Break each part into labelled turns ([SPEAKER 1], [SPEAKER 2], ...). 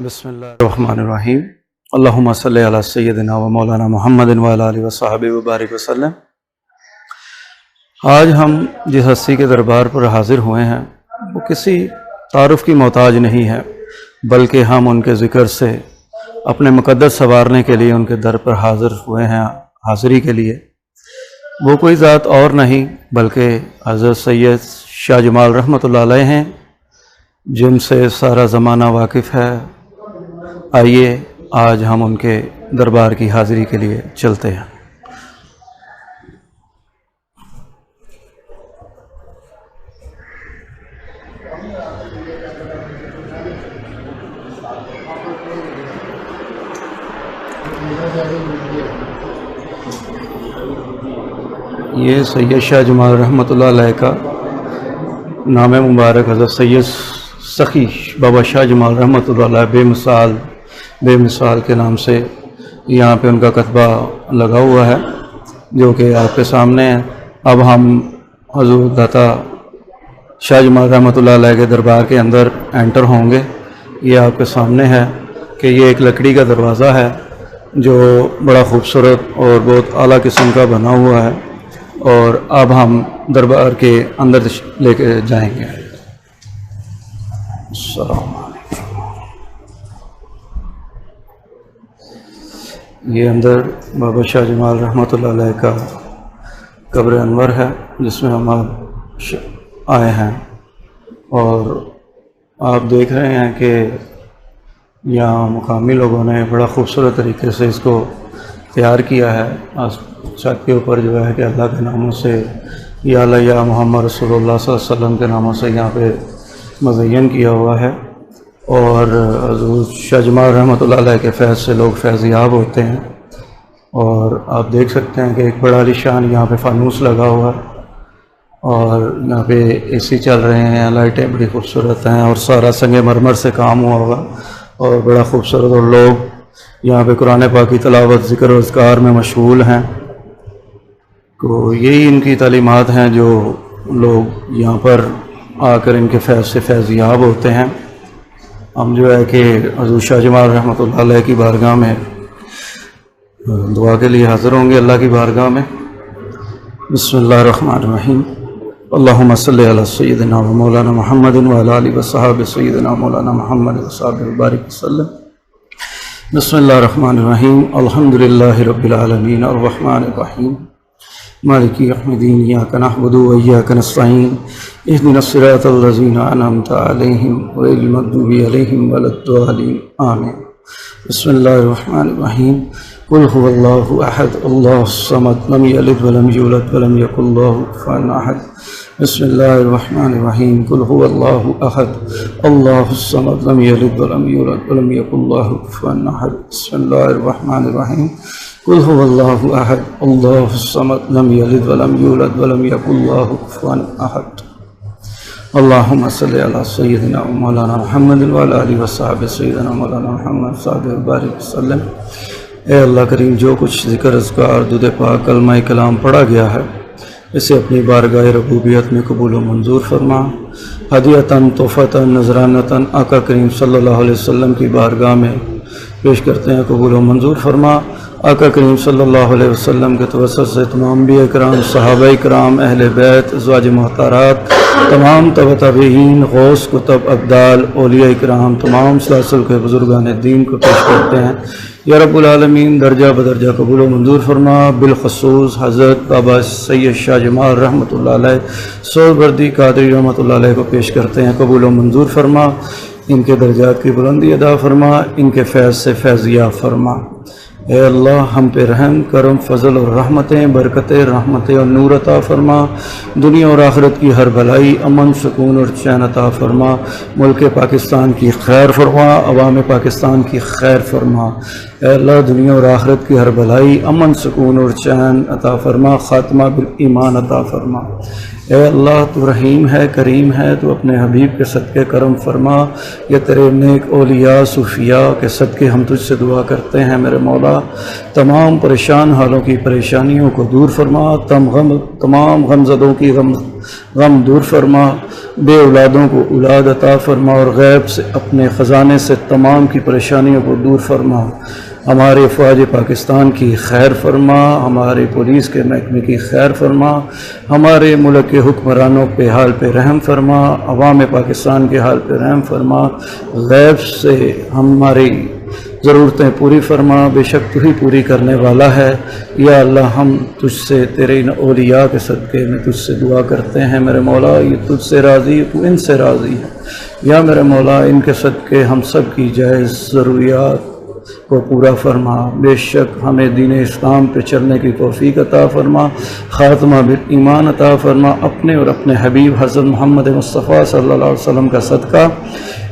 [SPEAKER 1] بسم اللہ الرحمن الرحیم اللہم صلی علی سیدنا و مولانا محمد و علی آلہ وصحبہ وبارک وسلم۔ آج ہم جس ہستی کے دربار پر حاضر ہوئے ہیں وہ کسی تعارف کی محتاج نہیں ہے، بلکہ ہم ان کے ذکر سے اپنے مقدس سنوارنے کے لیے ان کے در پر حاضر ہوئے ہیں، حاضری کے لیے۔ وہ کوئی ذات اور نہیں بلکہ حضرت سید شاہ جمال رحمۃ اللہ علیہ ہیں، جن سے سارا زمانہ واقف ہے۔ آئیے آج ہم ان کے دربار کی حاضری کے لیے چلتے ہیں۔ یہ سید شاہ جمال رحمۃ اللہ علیہ کا نام مبارک حضرت سید سخی بابا شاہ جمال رحمۃ اللہ علیہ بے مثال کے نام سے یہاں پہ ان کا کتبہ لگا ہوا ہے، جو کہ آپ کے سامنے ہے۔ اب ہم حضور داتا شاہ جمال رحمۃ اللہ علیہ کے دربار کے اندر انٹر ہوں گے۔ یہ آپ کے سامنے ہے کہ یہ ایک لکڑی کا دروازہ ہے جو بڑا خوبصورت اور بہت اعلیٰ قسم کا بنا ہوا ہے، اور اب ہم دربار کے اندر لے کے جائیں گے۔ السلام علیکم۔ یہ اندر بابا شاہ جمال رحمۃ اللہ علیہ کا قبر انور ہے، جس میں ہم آئے ہیں، اور آپ دیکھ رہے ہیں کہ یہاں مقامی لوگوں نے بڑا خوبصورت طریقے سے اس کو تیار کیا ہے۔ چھت کے اوپر جو ہے کہ اللہ کے ناموں سے یا اللہ یا محمد رسول اللہ صلی اللہ علیہ وسلم کے ناموں سے یہاں پہ مزین کیا ہوا ہے، اور حضور شاہ جمال رحمۃ اللہ علیہ کے فیض سے لوگ فیض یاب ہوتے ہیں۔ اور آپ دیکھ سکتے ہیں کہ ایک بڑا عالی شان یہاں پہ فانوس لگا ہوا ہے، اور یہاں پہ اے سی چل رہے ہیں، لائٹیں بڑی خوبصورت ہیں، اور سارا سنگ مرمر سے کام ہوا ہوگا اور بڑا خوبصورت، اور لوگ یہاں پہ قرآن پاک کی تلاوت ذکر و اذکار میں مشغول ہیں۔ تو یہی ان کی تعلیمات ہیں جو لوگ یہاں پر آ کر ان کے فیض سے فیض یاب ہوتے ہیں۔ ہم جو ہے کہ حضور شاہ جمال رحمۃ اللہ علیہ کی بارگاہ میں دعا کے لیے حاضر ہوں گے، اللہ کی بارگاہ میں۔ بسم اللہ الرحمن الرحیم اللہم صلی علی سیدنا و مولانا محمد و علی آلہ وصحبہ سیدنا مولانا محمد وصحبہ وبارک وسلم۔ بسم اللہ الرحمن الرحیم الحمدللہ رب العالمین الرحمن الرحیم مالک یوم الدین ایاک نعبد و ایاک نستعین اہدنا الصراط الذین انعمت علیہم غیر المغضوب علیہم ولا الضالین آمین۔ بسم اللہ الرحمن الرحیم قل هو اللہ احد اللہ الصمد لم یلد ولم یولد ولم یکن له کفوا احد۔ بسم اللہ الرحمن الرحیم قل هو اللہ احد اللہ الصمد لم یلد ولم یولد ولم یکن له کفوا احد۔ بسم اللہ الرحمن الرحیم قل هو اللہ احد اللہ الصمد لم یلد ولم یولد ولم یکن له کفوا احد۔ اللہم صلی علی سیدنا و مولانا محمد و علی آلہ وصحبہ سیدنا مولانا محمد صلی وبارک وسلم۔ اے اللہ کریم، جو کچھ ذکر اذکار درود پاک کلمہ کلام پڑھا گیا ہے، اسے اپنی بارگاہ ربوبیت میں قبول و منظور فرما۔ ہدیۃً تحفۃً نذرانۃً آقا کریم صلی اللہ علیہ وسلم کی بارگاہ میں پیش کرتے ہیں، قبول و منظور فرما۔ آقا کریم صلی اللہ علیہ وسلم کے توسط سے تمام انبیاء کرام، صحابہ کرام، اہل بیت، ازواج محترات، تمام تبع تابعین، غوث، کتب، ابدال، اولیاء کرام، تمام سلاسل کے بزرگان دین کو پیش کرتے ہیں۔ یا رب العالمین درجہ بدرجہ قبول و منظور فرما۔ بالخصوص حضرت بابا سید شاہ جمال رحمۃ اللہ علیہ سہروردی قادری رحمۃ اللہ علیہ کو پیش کرتے ہیں، قبول و منظور فرما۔ ان کے درجات کی بلندی عطا فرما، ان کے فیض سے فیض یاب فرما۔ اے اللہ، ہم پہ رحم، کرم، فضل اور رحمتیں، برکتیں، رحمتیں اور نور عطا فرما۔ دنیا اور آخرت کی ہر بھلائی، امن، سکون اور چین عطا فرما۔ ملک پاکستان کی خیر فرما، عوام پاکستان کی خیر فرما۔ اے اللہ، دنیا اور آخرت کی ہر بھلائی، امن، سکون اور چین عطا فرما۔ خاتمہ بالایمان عطا فرما۔ اے اللہ، تو رحیم ہے، کریم ہے، تو اپنے حبیب کے صدقے کرم فرما۔ یہ تیرے نیک اولیاء صوفیاء کے صدقے ہم تجھ سے دعا کرتے ہیں میرے مولا۔ تمام پریشان حالوں کی پریشانیوں کو دور فرما، تمام غمزدوں کی غم دور فرما، بے اولادوں کو اولاد عطا فرما، اور غیب سے اپنے خزانے سے تمام کی پریشانیوں کو دور فرما۔ ہمارے فوج پاکستان کی خیر فرما، ہمارے پولیس کے محکمے کی خیر فرما، ہمارے ملک کے حکمرانوں پہ حال پہ رحم فرما، عوام پاکستان کے حال پہ رحم فرما، غیب سے ہماری ضرورتیں پوری فرما، بے شک تو ہی پوری کرنے والا ہے۔ یا اللہ ہم تجھ سے تیرے ان اولیاء کے صدقے میں تجھ سے دعا کرتے ہیں میرے مولا، یہ تجھ سے راضی تو ان سے راضی ہے۔ یا میرے مولا ان کے صدقے ہم سب کی جائز ضروریات کو پورا فرما، بے شک ہمیں دین اسلام پہ چلنے کی توفیق عطا فرما، خاتمہ بالایمان عطا فرما، اپنے اور اپنے حبیب حضرت محمد مصطفیٰ صلی اللہ علیہ وسلم کا صدقہ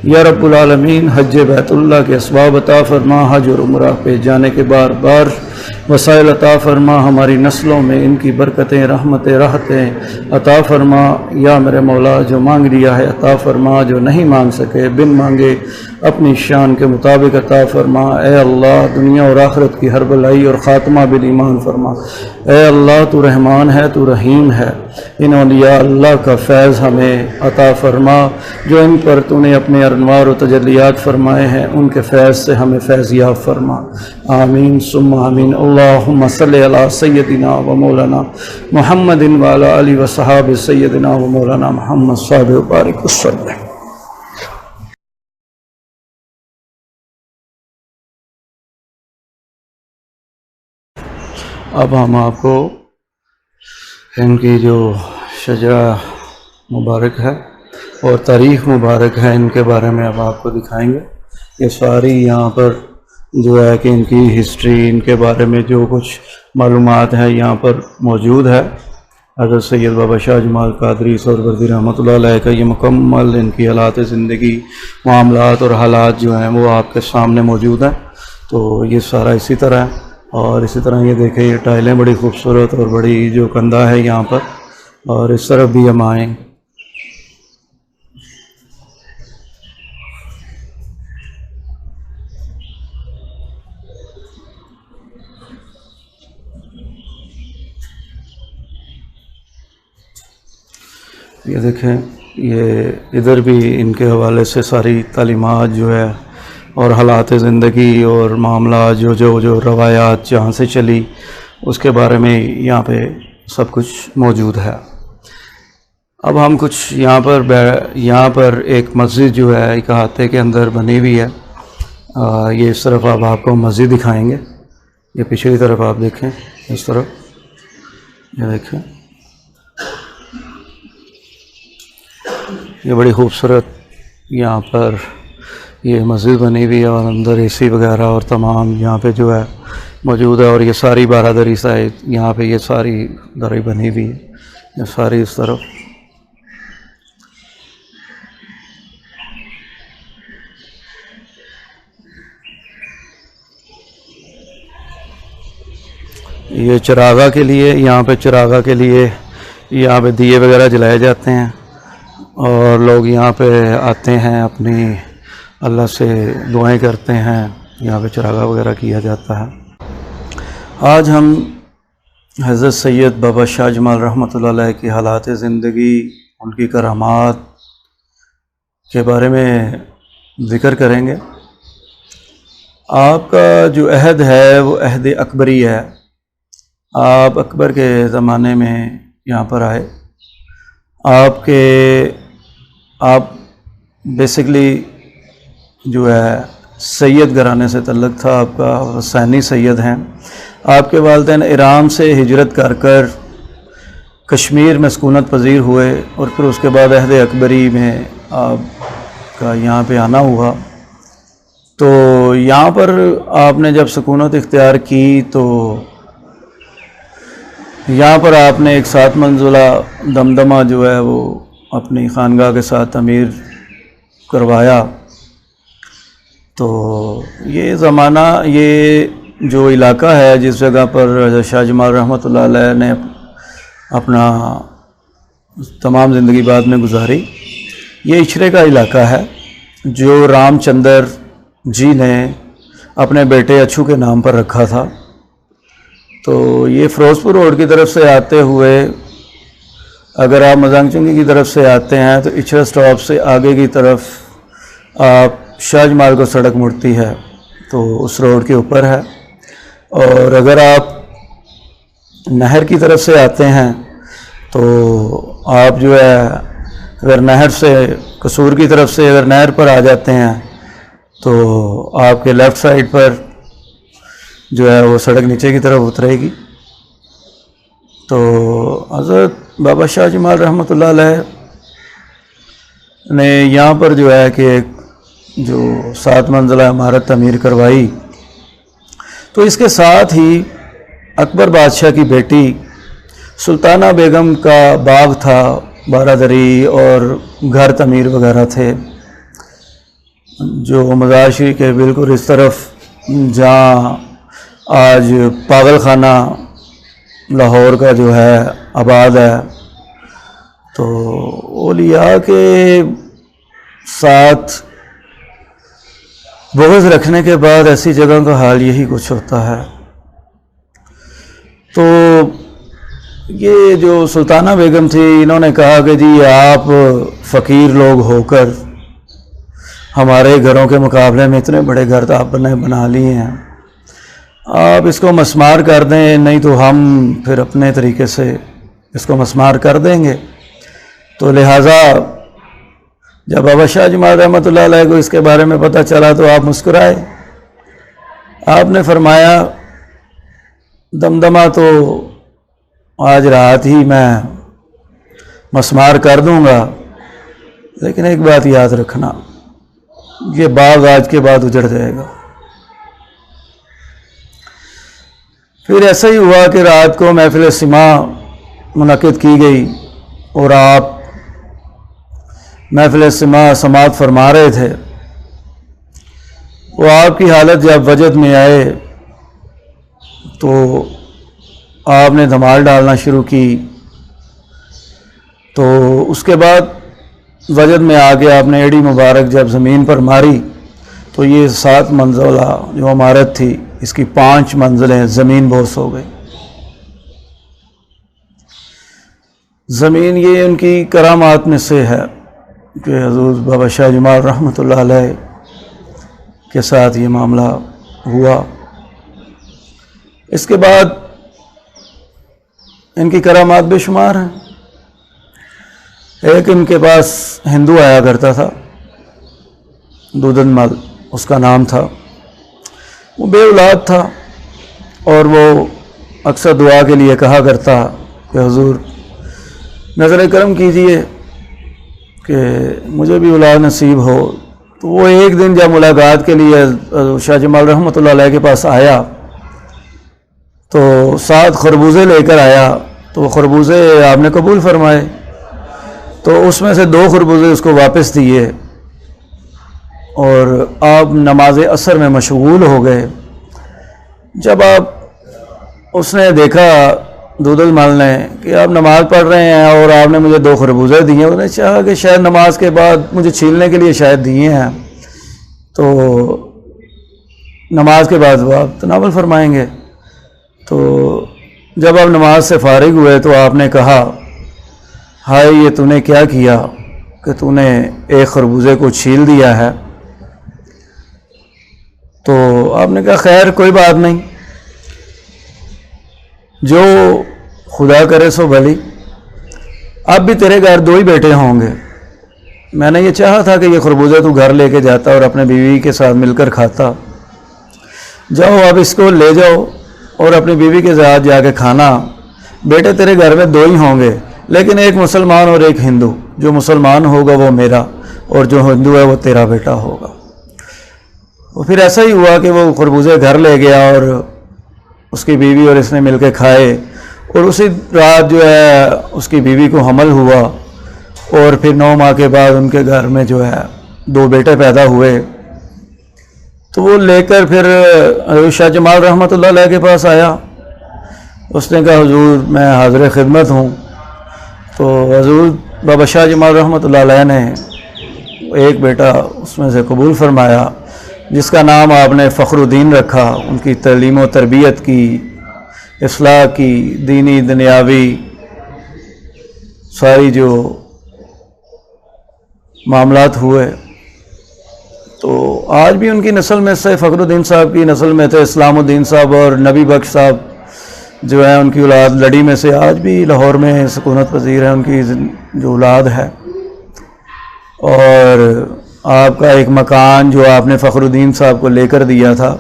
[SPEAKER 1] یا رب العالمین حج بیت اللہ کے اسباب عطا فرما، حج اور عمرہ پہ جانے کے بار بار وسائل عطا فرما، ہماری نسلوں میں ان کی برکتیں رحمتیں راحتیں عطا فرما۔ یا میرے مولا جو مانگ لیا ہے عطا فرما، جو نہیں مانگ سکے بن مانگے اپنی شان کے مطابق عطا فرما۔ اے اللہ دنیا اور آخرت کی ہر بلائی اور خاتمہ بالایمان فرما۔ اے اللہ تو رحمان ہے، تو رحیم ہے، ان اولیاء اللہ کا فیض ہمیں عطا فرما، جو ان پر تو نے اپنے انوار و تجلیات فرمائے ہیں، ان کے فیض سے ہمیں فیض یاب فرما۔ آمین ثم آمین۔ اللہم صلی علی سیدنا و مولانا محمد وعلی آلہ و صحابہ سیدنا و مولانا محمد صاحب بارک وسلم۔ اب ہم آپ کو ان کی جو شجرہ مبارک ہے اور تاریخ مبارک ہے ان کے بارے میں اب آپ کو دکھائیں گے۔ یہ ساری یہاں پر جو ہے کہ ان کی ہسٹری، ان کے بارے میں جو کچھ معلومات ہے یہاں پر موجود ہے۔ حضرت سید بابا شاہ جمال قادری سہروردی رحمۃ اللہ علیہ کا یہ مکمل ان کی حالات زندگی، معاملات اور حالات جو ہیں وہ آپ کے سامنے موجود ہیں۔ تو یہ سارا اسی طرح ہے، اور اسی طرح یہ دیکھیں یہ ٹائلیں بڑی خوبصورت اور بڑی جو کندہ ہے یہاں پر، اور اس طرف بھی ہم آئیں۔ یہ دیکھیں یہ ادھر بھی ان کے حوالے سے ساری تعلیمات جو ہے اور حالات زندگی اور معاملات جو روایات جہاں سے چلی اس کے بارے میں یہاں پہ سب کچھ موجود ہے۔ اب ہم کچھ یہاں پر ایک مسجد جو ہے ایک احاطے کے اندر بنی ہوئی ہے، یہ اس طرف اب آپ کو مسجد دکھائیں گے۔ یہ پچھلی طرف آپ دیکھیں، اس طرف یہ دیکھیں، یہ بڑی خوبصورت یہاں پر یہ مسجد بنی ہوئی ہے، اور اندر اے سی وغیرہ اور تمام یہاں پہ جو ہے موجود ہے، اور یہ ساری بارادری سائد یہاں پہ یہ ساری دری بنی ہوئی ہے، یہ ساری اس طرف۔ یہ چراغاں کے لیے یہاں پہ یہاں پہ دیے وغیرہ جلائے جاتے ہیں، اور لوگ یہاں پہ آتے ہیں اپنی اللہ سے دعائیں کرتے ہیں، یہاں پہ چراغاں وغیرہ کیا جاتا ہے۔ آج ہم حضرت سید بابا شاہ جمال رحمۃ اللہ علیہ کی حالات زندگی، ان کی کرامات کے بارے میں ذکر کریں گے۔ آپ کا جو عہد ہے وہ عہد اکبری ہے۔ آپ اکبر کے زمانے میں یہاں پر آئے، آپ بیسکلی جو ہے سید گھرانے سے تعلق تھا آپ کا، حسینی سید ہیں۔ آپ کے والدین ایران سے ہجرت کر کشمیر میں سکونت پذیر ہوئے، اور پھر اس کے بعد عہد اکبری میں آپ کا یہاں پہ آنا ہوا۔ تو یہاں پر آپ نے جب سکونت اختیار کی تو یہاں پر آپ نے ایک 7 منزلہ دمدمہ جو ہے وہ اپنی خانگاہ کے ساتھ تعمیر کروایا۔ تو یہ زمانہ، یہ جو علاقہ ہے جس جگہ پر شاہ جمال رحمۃ اللہ علیہ نے اپنا تمام زندگی بعد میں گزاری، یہ اچھرے کا علاقہ ہے جو رام چندر جی نے اپنے بیٹے اچھو کے نام پر رکھا تھا۔ تو یہ فیروز پور روڈ کی طرف سے آتے ہوئے اگر آپ مزانگ چنگی کی طرف سے آتے ہیں تو اچھرا سٹاپ سے آگے کی طرف آپ شاہ جمال کو سڑک مڑتی ہے تو اس روڈ کے اوپر ہے. اور اگر آپ نہر کی طرف سے آتے ہیں تو آپ جو ہے اگر نہر سے قصور کی طرف سے اگر نہر پر آ جاتے ہیں تو آپ کے لیفٹ سائڈ پر جو ہے وہ سڑک نیچے کی طرف اترے گی. تو حضرت بابا شاہ جمال رحمۃ اللہ علیہ نے یہاں پر جو ہے کہ ایک جو 7 منزلہ عمارت تعمیر کروائی. تو اس کے ساتھ ہی اکبر بادشاہ کی بیٹی سلطانہ بیگم کا باغ تھا، بارادری اور گھر تعمیر وغیرہ تھے، جو مزار شریف کے بالکل اس طرف جہاں آج پاگل خانہ لاہور کا جو ہے آباد ہے. تو اولیاء کے ساتھ بغض رکھنے کے بعد ایسی جگہ کا حال یہی کچھ ہوتا ہے. تو یہ جو سلطانہ بیگم تھی، انہوں نے کہا کہ جی آپ فقیر لوگ ہو کر ہمارے گھروں کے مقابلے میں اتنے بڑے گھر تو آپ نے بنا لیے ہیں، آپ اس کو مسمار کر دیں، نہیں تو ہم پھر اپنے طریقے سے اس کو مسمار کر دیں گے. تو لہٰذا جب بابا شاہ جمال رحمۃ اللہ علیہ کو اس کے بارے میں پتہ چلا تو آپ مسکرائے. آپ نے فرمایا دمدمہ تو آج رات ہی میں مسمار کر دوں گا، لیکن ایک بات یاد رکھنا، یہ باغ آج کے بعد اجڑ جائے گا. پھر ایسا ہی ہوا کہ رات کو محفل سماع منعقد کی گئی اور آپ محفل سماع سماعت فرما رہے تھے. وہ آپ کی حالت جب وجد میں آئے تو آپ نے دھمال ڈالنا شروع کی. تو اس کے بعد وجد میں آ کے آپ نے ایڑی مبارک جب زمین پر ماری تو یہ 7 منزلہ جو عمارت تھی اس کی 5 منزلیں زمین بوس ہو گئی. زمین یہ ان کی کرامات میں سے ہے کہ حضور بابا شاہ جمال رحمۃ اللہ علیہ کے ساتھ یہ معاملہ ہوا. اس کے بعد ان کی کرامات بے شمار ہیں. ایک ان کے پاس ہندو آیا کرتا تھا، دودن مل اس کا نام تھا. وہ بے اولاد تھا اور وہ اکثر دعا کے لیے کہا کرتا کہ حضور نظر کرم کیجئے کہ مجھے بھی اولاد نصیب ہو. تو وہ ایک دن جب ملاقات کے لیے شاہ جمال رحمۃ اللہ علیہ کے پاس آیا تو 7 خربوزے لے کر آیا. تو وہ خربوزے آپ نے قبول فرمائے، تو اس میں سے 2 خربوزے اس کو واپس دیے اور آپ نماز عصر میں مشغول ہو گئے. جب اس نے دیکھا دودھ المال نے کہ آپ نماز پڑھ رہے ہیں اور آپ نے مجھے 2 خربوزے دیے، انہوں نے چاہا کہ شاید نماز کے بعد مجھے چھیلنے کے لیے شاید دیے ہیں، تو نماز کے بعد وہ آپ تناول فرمائیں گے. تو جب آپ نماز سے فارغ ہوئے تو آپ نے کہا ہائے یہ تو نے کیا کیا کہ تو نے 1 خربوزے کو چھیل دیا ہے. تو آپ نے کہا خیر کوئی بات نہیں، جو خدا کرے سو بھلی. اب بھی تیرے گھر 2 ہی بیٹے ہوں گے، میں نے یہ چاہا تھا کہ یہ خربوزے تو گھر لے کے جاتا اور اپنے بیوی کے ساتھ مل کر کھاتا. جاؤ اب اس کو لے جاؤ اور اپنی بیوی کے ساتھ جا کے کھانا. بیٹے تیرے گھر میں 2 ہی ہوں گے، لیکن ایک مسلمان اور ایک ہندو. جو مسلمان ہوگا وہ میرا اور جو ہندو ہے وہ تیرا بیٹا ہوگا. وہ پھر ایسا ہی ہوا کہ وہ خربوزے گھر لے گیا اور اس کی بیوی اور اس نے مل کے کھائے، اور اسی رات جو ہے اس کی بیوی کو حمل ہوا اور پھر 9 ماہ کے بعد ان کے گھر میں جو ہے 2 بیٹے پیدا ہوئے. تو وہ لے کر پھر شاہ جمال رحمۃ اللہ علیہ کے پاس آیا. اس نے کہا حضور میں حاضر خدمت ہوں. تو حضور بابا شاہ جمال رحمۃ اللہ علیہ نے ایک بیٹا اس میں سے قبول فرمایا جس کا نام آپ نے فخر الدین رکھا. ان کی تعلیم و تربیت کی، اصلاح کی، دینی دنیاوی ساری جو معاملات ہوئے، تو آج بھی ان کی نسل میں سے فخر الدین صاحب کی نسل میں تھے اسلام الدین صاحب اور نبی بخش صاحب جو ہے، ان کی اولاد لڑی میں سے آج بھی لاہور میں سکونت پذیر ہے ان کی جو اولاد ہے۔ اور آپ کا ایک مکان جو آپ نے فخر الدین صاحب کو لے کر دیا تھا،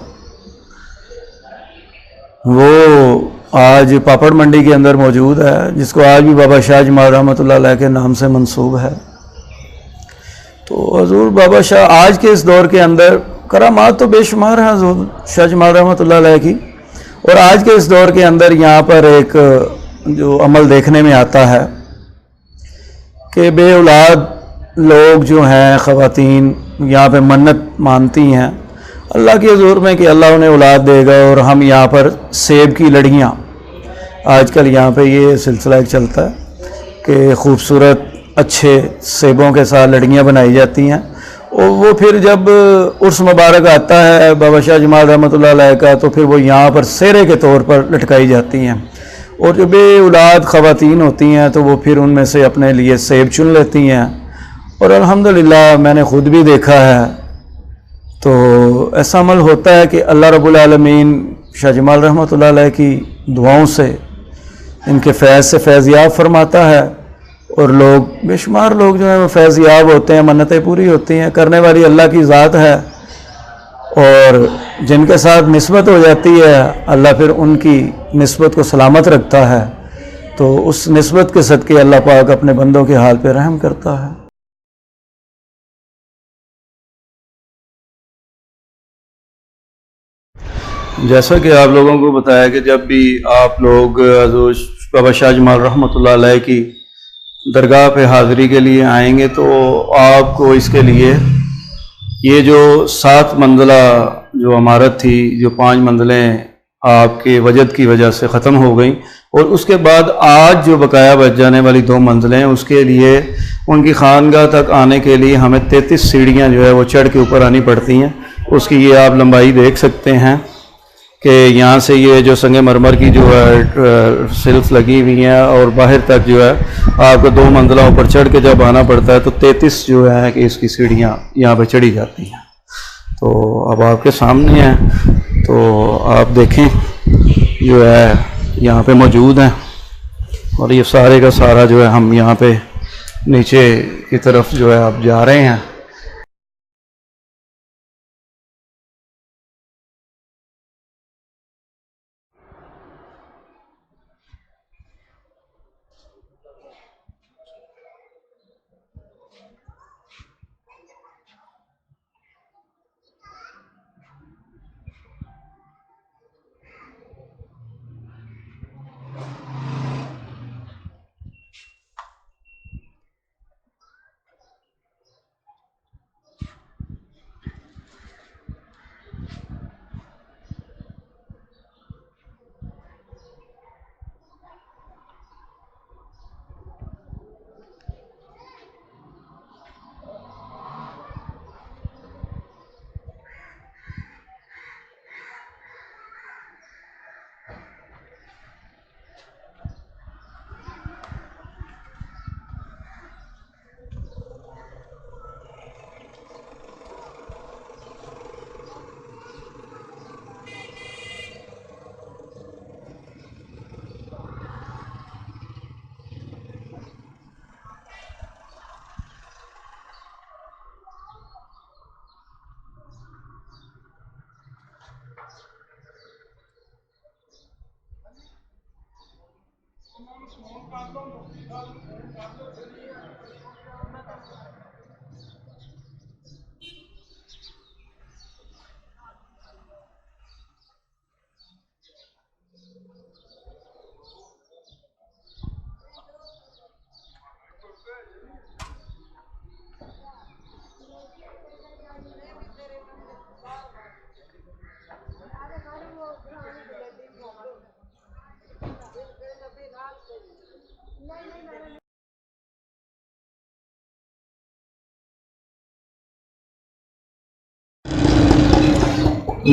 [SPEAKER 1] وہ آج پاپڑ منڈی کے اندر موجود ہے، جس کو آج بھی بابا شاہ جمال رحمۃ اللہ علیہ کے نام سے منسوب ہے۔ تو حضور بابا شاہ آج کے اس دور کے اندر کرامات تو بے شمار ہیں حضور شاہ جمال رحمۃ اللہ علیہ کی، اور آج کے اس دور کے اندر یہاں پر ایک جو عمل دیکھنے میں آتا ہے کہ بے اولاد لوگ جو ہیں، خواتین یہاں پہ منت مانتی ہیں اللہ کے حضور میں کہ اللہ انہیں اولاد دے گا، اور ہم یہاں پر سیب کی لڑیاں، آج کل یہاں پہ یہ سلسلہ ایک چلتا ہے کہ خوبصورت اچھے سیبوں کے ساتھ لڑیاں بنائی جاتی ہیں، اور وہ پھر جب عرس مبارک آتا ہے بابا شاہ جمال رحمۃ اللہ علیہ کا، تو پھر وہ یہاں پر سہرے کے طور پر لٹکائی جاتی ہیں، اور جو بے اولاد خواتین ہوتی ہیں تو وہ پھر ان میں سے اپنے لیے سیب چن لیتی ہیں۔ اور الحمدللہ میں نے خود بھی دیکھا ہے، تو ایسا عمل ہوتا ہے کہ اللہ رب العالمین شاہ جمال رحمۃ اللہ علیہ کی دعاؤں سے، ان کے فیض سے فیض یاب فرماتا ہے، اور لوگ بے شمار لوگ جو ہیں وہ فیض یاب ہوتے ہیں، منتیں پوری ہوتی ہیں، کرنے والی اللہ کی ذات ہے، اور جن کے ساتھ نسبت ہو جاتی ہے اللہ پھر ان کی نسبت کو سلامت رکھتا ہے، تو اس نسبت کے صدقے اللہ پاک اپنے بندوں کے حال پہ رحم کرتا ہے۔ جیسا کہ آپ لوگوں کو بتایا کہ جب بھی آپ لوگ حضور بابا شاہ جمال رحمۃ اللہ علیہ کی درگاہ پہ حاضری کے لیے آئیں گے، تو آپ کو اس کے لیے یہ جو 7 منزلہ جو عمارت تھی، جو 5 منزلیں آپ کے وجد کی وجہ سے ختم ہو گئیں، اور اس کے بعد آج جو بقایا بچ جانے والی 2 منزلیں، اس کے لیے ان کی خانگاہ تک آنے کے لیے ہمیں 33 سیڑھیاں جو ہے وہ چڑھ کے اوپر آنی پڑتی ہیں۔ اس کی یہ آپ لمبائی دیکھ سکتے ہیں کہ یہاں سے یہ جو سنگ مرمر کی جو ہے سلف لگی ہوئی ہیں، اور باہر تک جو ہے آپ کو 2 منزلہ اوپر چڑھ کے جب آنا پڑتا ہے تو 33 جو ہے کہ اس کی سیڑھیاں یہاں پہ چڑھی جاتی ہیں۔ تو اب آپ کے سامنے ہیں، تو آپ دیکھیں جو ہے یہاں پہ موجود ہیں، اور یہ سارے کا سارا جو ہے ہم یہاں پہ نیچے کی طرف جو ہے آپ جا رہے ہیں۔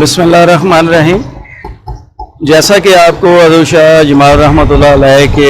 [SPEAKER 1] بسم اللہ الرحمن الرحیم۔ جیسا کہ آپ کو حضور شاہ جمال رحمۃ اللہ علیہ کے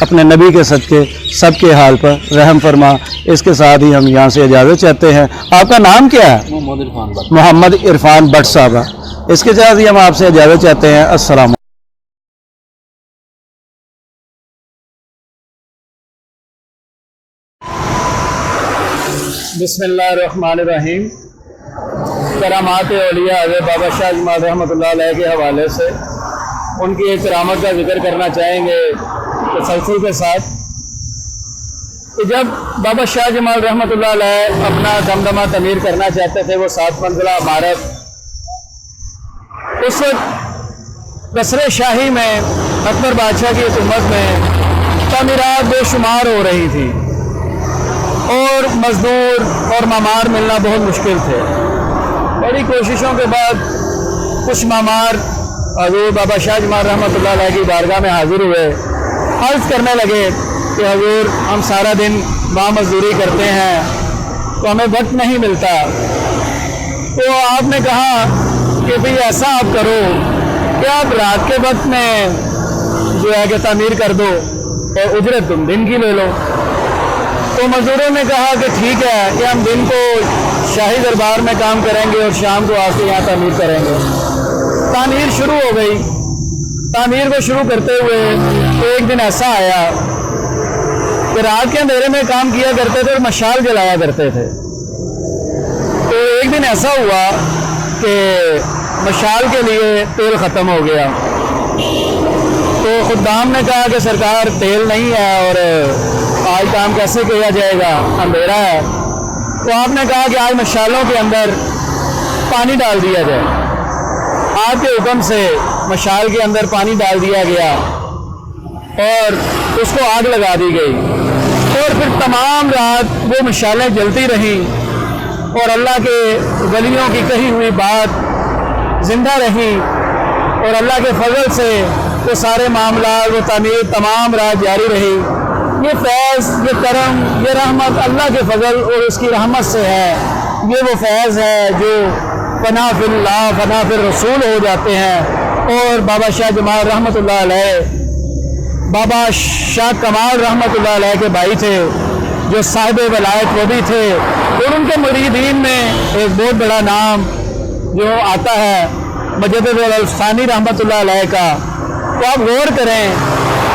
[SPEAKER 1] اپنے نبی کے صدقے سب کے حال پر رحم فرما۔ اس کے ساتھ ہی ہم یہاں سے اجازت چاہتے ہیں۔ آپ کا نام کیا ہے؟
[SPEAKER 2] محمد عرفان بٹ۔
[SPEAKER 1] محمد عرفان بٹ صاحبہ۔ اس کے ساتھ ہی ہم آپ سے اجازت چاہتے ہیں۔ السلام۔ بسم اللہ الرحمن الرحیم۔ کرامات اولیاء حضرت بابا شاہ جمال رحمۃ اللہ علیہ کے حوالے سے ان کی ایک کرامت کا ذکر کرنا چاہیں گے تسلسل کے ساتھ کہ جب بابا شاہ جمال رحمۃ اللہ علیہ اپنا دمدمہ تعمیر کرنا چاہتے تھے، وہ 7 منزلہ عمارت، اس وقت قصر شاہی میں اکبر بادشاہ کی حکومت میں تعمیرات بے شمار ہو رہی تھی اور مزدور اور معمار ملنا بہت مشکل تھے۔ بڑی کوششوں کے بعد کچھ معمار حضور بابا شاہ جمال رحمۃ اللہ علیہ کی بارگاہ میں حاضر ہوئے، عرض کرنے لگے کہ حضور ہم سارا دن وہاں مزدوری کرتے ہیں تو ہمیں وقت نہیں ملتا، تو آپ نے کہا کہ بھئی ایسا آپ کرو کہ آپ رات کے وقت میں جو ہے کہ تعمیر کر دو اور اجرت تم دن کی لے لو۔ تو مزدوروں نے کہا کہ ٹھیک ہے کہ ہم دن کو شاہی دربار میں کام کریں گے اور شام کو آ کے یہاں تعمیر کریں گے۔ تعمیر شروع ہو گئی۔ تعمیر کو شروع کرتے ہوئے ایک دن ایسا آیا کہ رات کے اندھیرے میں کام کیا کرتے تھے اور مشال جلایا کرتے تھے۔ تو ایک دن ایسا ہوا کہ مشال کے لیے تیل ختم ہو گیا، تو خدام نے کہا کہ سرکار تیل نہیں ہے اور آج کام کیسے کیا جائے گا، اندھیرا ہے۔ تو آپ نے کہا کہ آج مشالوں کے اندر پانی ڈال دیا جائے۔ آپ کے حکم سے مشال کے اندر پانی ڈال دیا گیا اور اس کو آگ لگا دی گئی، اور پھر تمام رات وہ مشالیں جلتی رہیں اور اللہ کے ولیوں کی کہی ہوئی بات زندہ رہی، اور اللہ کے فضل سے وہ سارے معاملات، وہ تعمیر تمام رات جاری رہی۔ یہ فیض، یہ کرم، یہ رحمت اللہ کے فضل اور اس کی رحمت سے ہے۔ یہ وہ فیض ہے جو فنا فی اللہ فنا فی الرسول ہو جاتے ہیں۔ اور بابا شاہ جمال رحمۃ اللہ علیہ بابا شاہ کمال رحمۃ اللہ علیہ کے بھائی تھے، جو صاحب ولایت وہ بھی تھے، اور ان کے مریدین میں ایک بہت بڑا نام جو آتا ہے مجدد الافسانی رحمۃ اللہ علیہ کا۔ تو آپ غور کریں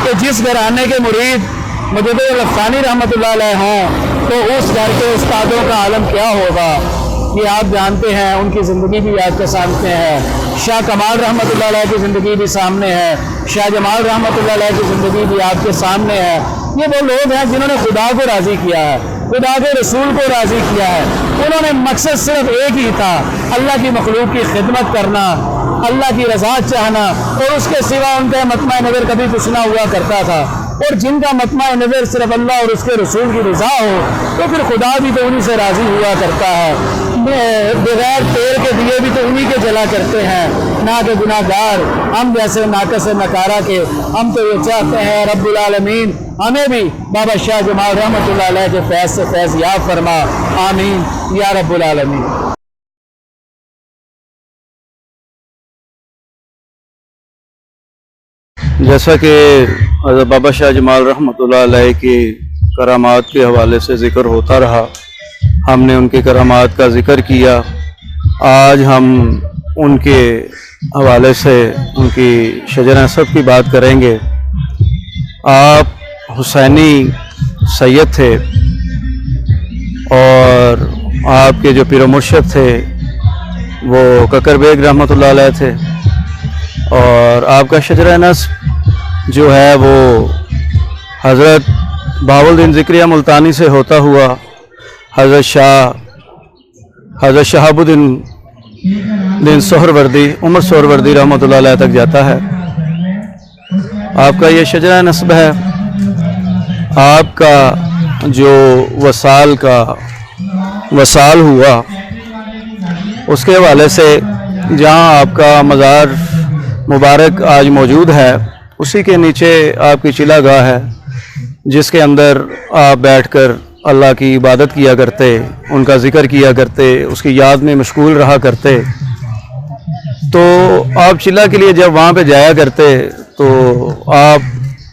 [SPEAKER 1] کہ جس گھرانے کے مرید مجدد الافسانی رحمۃ اللہ علیہ ہوں تو اس گھر کے استادوں کا عالم کیا ہوگا، یہ آپ جانتے ہیں۔ ان کی زندگی بھی آپ کے سامنے ہے۔ شاہ کمال رحمۃ اللہ علیہ کی زندگی بھی سامنے ہے، شاہ جمال رحمۃ اللہ علیہ کی زندگی بھی آپ کے سامنے ہے۔ یہ وہ لوگ ہیں جنہوں نے خدا کو راضی کیا ہے، خدا کے رسول کو راضی کیا ہے۔ انہوں نے مقصد صرف ایک ہی تھا، اللہ کی مخلوق کی خدمت کرنا، اللہ کی رضا چاہنا، اور اس کے سوا ان کا مطمع نظر کبھی کچھ نہ ہوا کرتا تھا۔ اور جن کا مطمع نظر صرف اللہ اور اس کے رسول کی رضا ہو تو پھر خدا بھی تو انہی سے راضی ہوا کرتا ہے۔ بغیر تیل کے دیے بھی تو انہی کے جلا کرتے ہیں، نہ کہ گناہ گار ہم جیسے ناقص نکارہ کے۔ ہم تو یہ چاہتے ہیں رب العالمین ہمیں بھی بابا شاہ جمال رحمۃ اللہ علیہ کے فیض سے فیض یاب فرما، آمین یا رب العالمین۔ جیسا کہ حضرت بابا شاہ جمال رحمۃ اللہ علیہ کی کرامات کے حوالے سے ذکر ہوتا رہا، ہم نے ان کے کرامات کا ذکر کیا۔ آج ہم ان کے حوالے سے ان کی شجر نسب کی بات کریں گے۔ آپ حسینی سید تھے اور آپ کے جو پیر و مرشد تھے وہ ککر بیگ رحمۃ اللہ علیہ تھے، اور آپ کا شجر نسب جو ہے وہ حضرت بہاؤالدین ذکریہ ملتانی سے ہوتا ہوا حضرت شہاب الدین سہروردی عمر سہروردی رحمۃ اللہ علیہ تک جاتا ہے۔ آپ کا یہ شجرہ نسب ہے۔ آپ کا جو وصال ہوا اس کے حوالے سے جہاں آپ کا مزار مبارک آج موجود ہے، اسی کے نیچے آپ کی چلا گاہ ہے، جس کے اندر آپ بیٹھ کر اللہ کی عبادت کیا کرتے، ان کا ذکر کیا کرتے، اس کی یاد میں مشغول رہا کرتے۔ تو آپ چلا کے لیے جب وہاں پہ جایا کرتے تو آپ